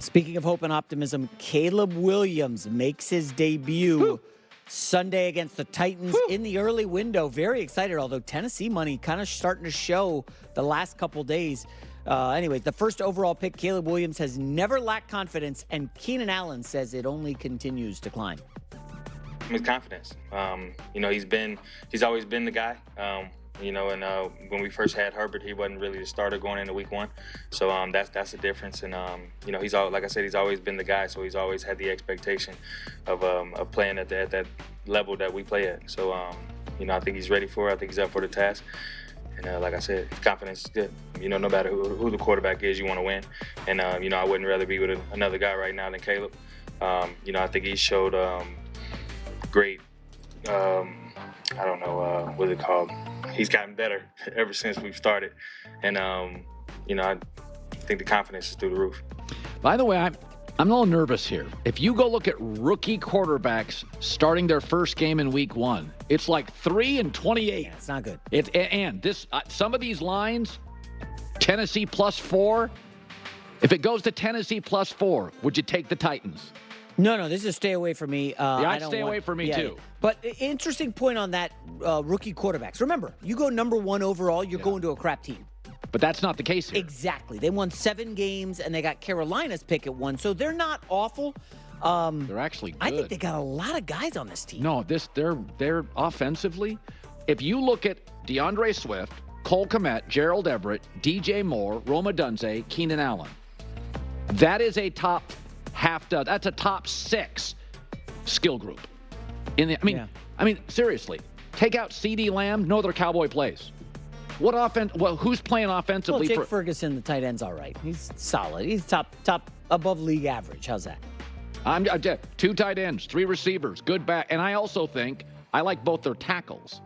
Speaking of hope and optimism, Caleb Williams makes his debut Sunday against the Titans in the early window. Very excited, although Tennessee money kind of starting to show the last couple days. Anyways, the first overall pick, Caleb Williams, has never lacked confidence, and Keenan Allen says it only continues to climb. His confidence. He's always been the guy. When we first had Herbert, he wasn't really the starter going into week one. So that's the difference. And, he's like I said, he's always been the guy. So he's always had the expectation of playing at that level that we play at. So, I think he's ready for it. I think he's up for the task. And like I said, confidence is good. No matter who the quarterback is, you want to win. And, I wouldn't rather be with another guy right now than Caleb. I think he showed great, what's it called? He's gotten better ever since we've started. And, I think the confidence is through the roof. By the way, I'm a little nervous here. If you go look at rookie quarterbacks starting their first game in week one, it's like 3-28. Yeah, it's not good. Some of these lines, Tennessee +4. If it goes to Tennessee +4, would you take the Titans? No, this is a stay away from me. I'd stay away from me too. But interesting point on that, rookie quarterbacks. Remember, you go number one overall, you're going to a crap team. But that's not the case here. Exactly. They won 7 games, and they got Carolina's pick at 1, so they're not awful. They're actually good. I think they got a lot of guys on this team. No, they're offensively. If you look at DeAndre Swift, Cole Kmet, Gerald Everett, DJ Moore, Roma Dunze, Keenan Allen, that is a top that's a top 6 skill group. Seriously, take out CeeDee Lamb, no other Cowboy plays. What offense? Well, who's playing offensively? Well, Jake Ferguson, the tight end's all right. He's solid. He's top above league average. How's that? I'm 2 tight ends, 3 receivers, good back, and I also think I like both their tackles.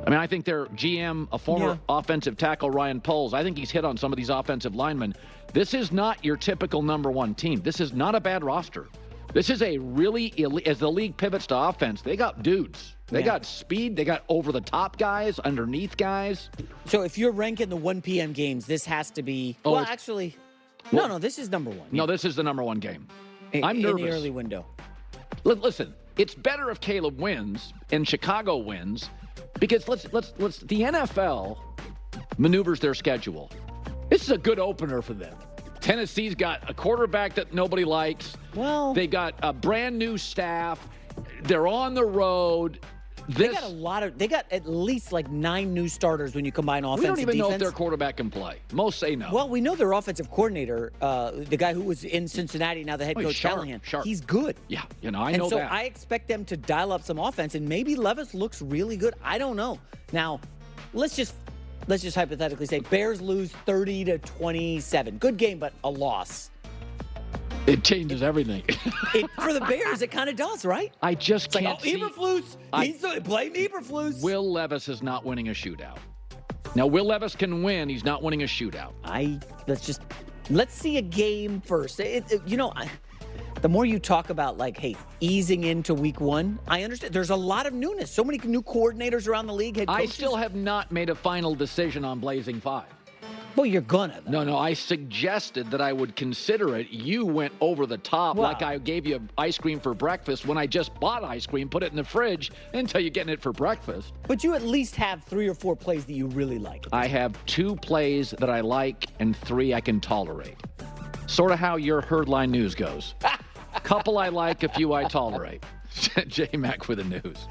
I think their GM, a former offensive tackle, Ryan Poles, I think he's hit on some of these offensive linemen. This is not your typical number one team. This is not a bad roster. This is a really elite, as the league pivots to offense, they got dudes. They got speed. They got over-the-top guys, underneath guys. So if you're ranking the 1 p.m. games, this has to be – no, this is number 1. No, this is the number 1 game. I'm nervous. In the early window. Listen, it's better if Caleb wins and Chicago wins because let's the NFL maneuvers their schedule. This is a good opener for them. Tennessee's got a quarterback that nobody likes. Well, they got a brand new staff. They're on the road. They got at least like 9 new starters when you combine offense and defense. We don't even know if their quarterback can play. Most say no. Well, we know their offensive coordinator, the guy who was in Cincinnati, now the head coach, Callahan. Sharp. He's good. Yeah, I know that. And so I expect them to dial up some offense, and maybe Levis looks really good. I don't know. Now, let's just hypothetically say Bears lose 30-27. Good game, but a loss. It changes everything. For the Bears, it kind of does, right? I just can't see. Eberflus. Blame Eberflus. Will Levis is not winning a shootout. Now, Will Levis can win. He's not winning a shootout. Let's see a game first. The more you talk about, easing into week one, I understand. There's a lot of newness. So many new coordinators around the league. Head coaches. I still have not made a final decision on Blazing 5. Well, you're gonna. No, I suggested that I would consider it. You went over the top like I gave you ice cream for breakfast when I just bought ice cream, put it in the fridge, until you're getting it for breakfast. But you at least have 3 or 4 plays that you really like. I have 2 plays that I like and 3 I can tolerate. Sort of how your Herd Line News goes. Couple I like, a few I tolerate. J-Mac with the news.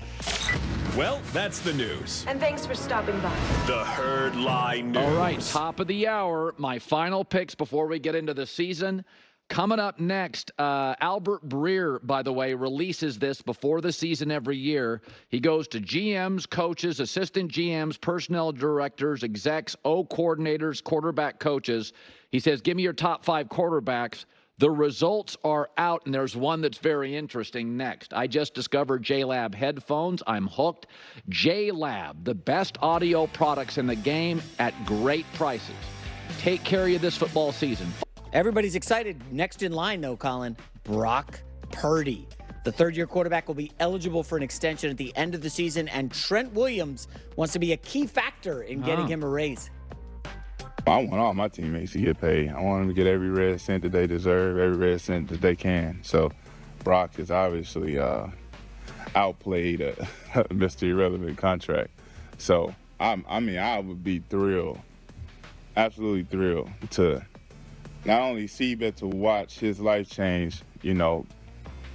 Well, that's the news. And thanks for stopping by. The Herd Line News. All right, top of the hour, my final picks before we get into the season. Coming up next, Albert Breer, by the way, releases this before the season every year. He goes to GMs, coaches, assistant GMs, personnel directors, execs, coordinators, quarterback coaches. He says, give me your top 5 quarterbacks. The results are out, and there's one that's very interesting next. I just discovered JLab headphones. I'm hooked. JLab, the best audio products in the game at great prices. Take care of you this football season. Everybody's excited. Next in line, though, Colin, Brock Purdy. The third-year quarterback will be eligible for an extension at the end of the season, and Trent Williams wants to be a key factor in getting him a raise. I want all my teammates to get paid. I want them to get every red cent that they deserve, every red cent that they can. So Brock has obviously outplayed a Mr. Irrelevant contract. So, I would be thrilled, absolutely thrilled to not only see but to watch his life change,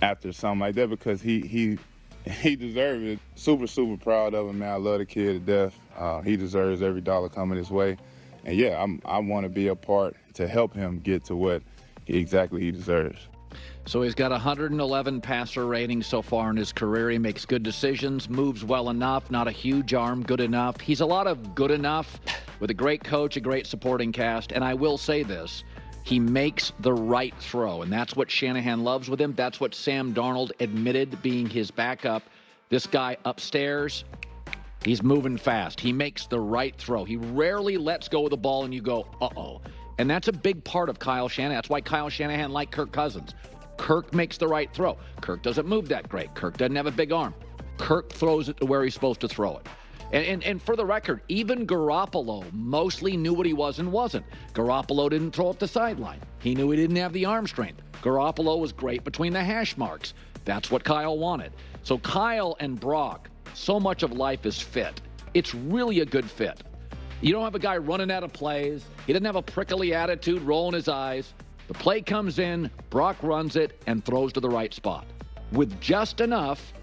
after something like that, because he deserves it. Super, super proud of him, man. I love the kid to death. He deserves every dollar coming his way. And yeah, I want to be a part to help him get to what exactly he deserves. So he's got 111 passer ratings so far in his career. He makes good decisions, moves well enough, not a huge arm, good enough. He's a lot of good enough with a great coach, a great supporting cast. And I will say this, he makes the right throw. And that's what Shanahan loves with him. That's what Sam Darnold admitted being his backup. This guy upstairs, he's moving fast. He makes the right throw. He rarely lets go of the ball and you go, uh-oh. And that's a big part of Kyle Shanahan. That's why Kyle Shanahan liked Kirk Cousins. Kirk makes the right throw. Kirk doesn't move that great. Kirk doesn't have a big arm. Kirk throws it to where he's supposed to throw it. And for the record, even Garoppolo mostly knew what he was and wasn't. Garoppolo didn't throw up the sideline. He knew he didn't have the arm strength. Garoppolo was great between the hash marks. That's what Kyle wanted. So Kyle and Brock, so much of life is fit. It's really a good fit. You don't have a guy running out of plays. He doesn't have a prickly attitude, rolling his eyes. The play comes in, Brock runs it, and throws to the right spot with just enough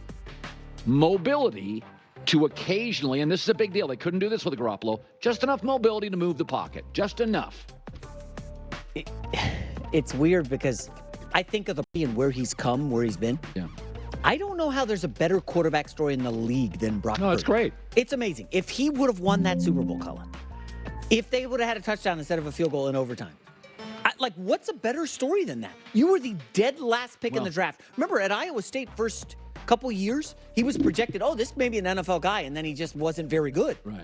mobility to occasionally, and this is a big deal, they couldn't do this with Garoppolo, just enough mobility to move the pocket. Just enough. It's weird because I think of and where he's come, where he's been. Yeah. I don't know how there's a better quarterback story in the league than Brock Purdy. No, it's great. It's amazing. If he would have won that Super Bowl, Colin, if they would have had a touchdown instead of a field goal in overtime, what's a better story than that? You were the dead last pick in the draft. Remember, at Iowa State, first couple years, he was projected, this may be an NFL guy, and then he just wasn't very good. Right.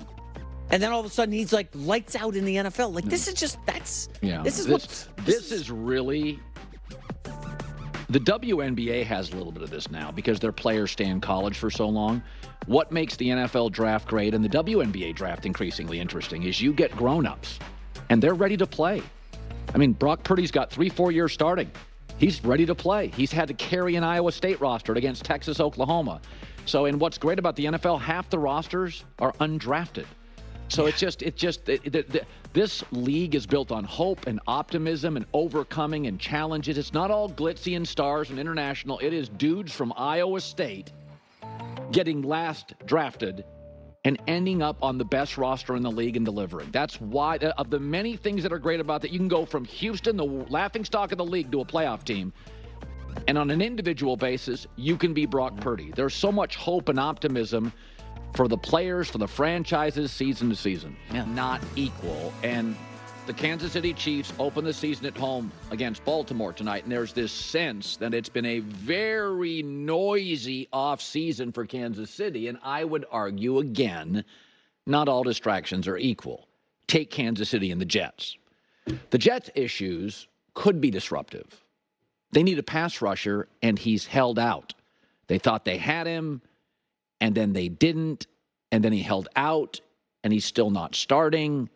And then all of a sudden, he's like lights out in the NFL. This is just, this is really, the WNBA has a little bit of this now because their players stay in college for so long. What makes the NFL draft great and the WNBA draft increasingly interesting is you get grown-ups, and they're ready to play. I mean, Brock Purdy's got 3-4 years starting. He's ready to play. He's had to carry an Iowa State roster against Texas, Oklahoma. So, and what's great about the NFL, half the rosters are undrafted. So this league is built on hope and optimism and overcoming and challenges. It's not all glitzy and stars and international. It is dudes from Iowa State getting last drafted and ending up on the best roster in the league and delivering. That's why, of the many things that are great about that, you can go from Houston, the laughingstock of the league, to a playoff team. And on an individual basis, you can be Brock Purdy. There's so much hope and optimism for the players, for the franchises, season to season. Yeah. Not equal. And the Kansas City Chiefs open the season at home against Baltimore tonight, and there's this sense that it's been a very noisy offseason for Kansas City, and I would argue again, not all distractions are equal. Take Kansas City and the Jets. The Jets' issues could be disruptive. They need a pass rusher, and he's held out. They thought they had him, and then they didn't, and then he held out, and he's still not starting.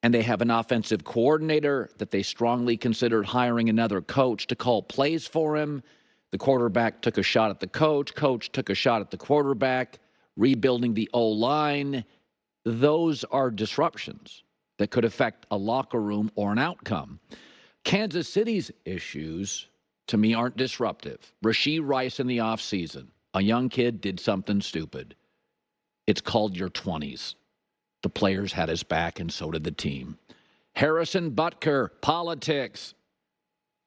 And they have an offensive coordinator that they strongly considered hiring another coach to call plays for him. The quarterback took a shot at the coach. Coach took a shot at the quarterback, rebuilding the O-line. Those are disruptions that could affect a locker room or an outcome. Kansas City's issues, to me, aren't disruptive. Rashee Rice in the offseason, a young kid did something stupid. It's called your 20s. The players had his back, and so did the team. Harrison Butker, politics.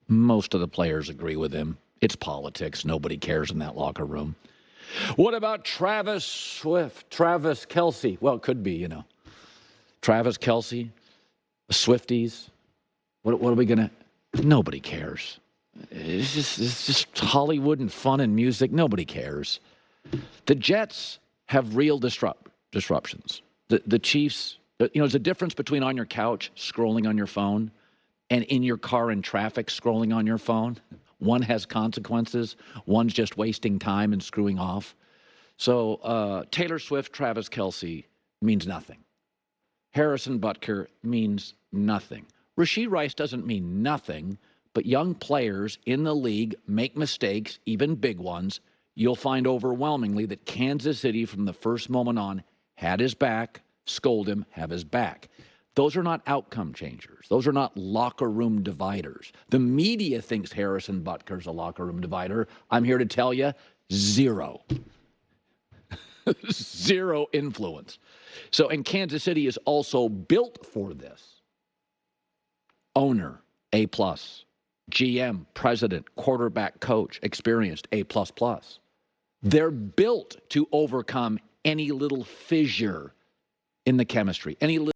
Most of the players agree with him. It's politics. Nobody cares in that locker room. What about Travis Kelce? Well, it could be, Travis Kelce, Swifties. What are we going to... Nobody cares. It's just Hollywood and fun and music. Nobody cares. The Jets have real disruptions. The Chiefs, there's a difference between on your couch scrolling on your phone and in your car in traffic scrolling on your phone. One has consequences. One's just wasting time and screwing off. So Taylor Swift, Travis Kelce means nothing. Harrison Butker means nothing. Rashee Rice doesn't mean nothing, but young players in the league make mistakes, even big ones. You'll find overwhelmingly that Kansas City, from the first moment on, had his back, scold him, have his back. Those are not outcome changers. Those are not locker room dividers. The media thinks Harrison Butker's a locker room divider. I'm here to tell you, zero. Zero influence. So, and Kansas City is also built for this. Owner, A+. GM, president, quarterback, coach, experienced, A++. They're built to overcome any little fissure in the chemistry, any little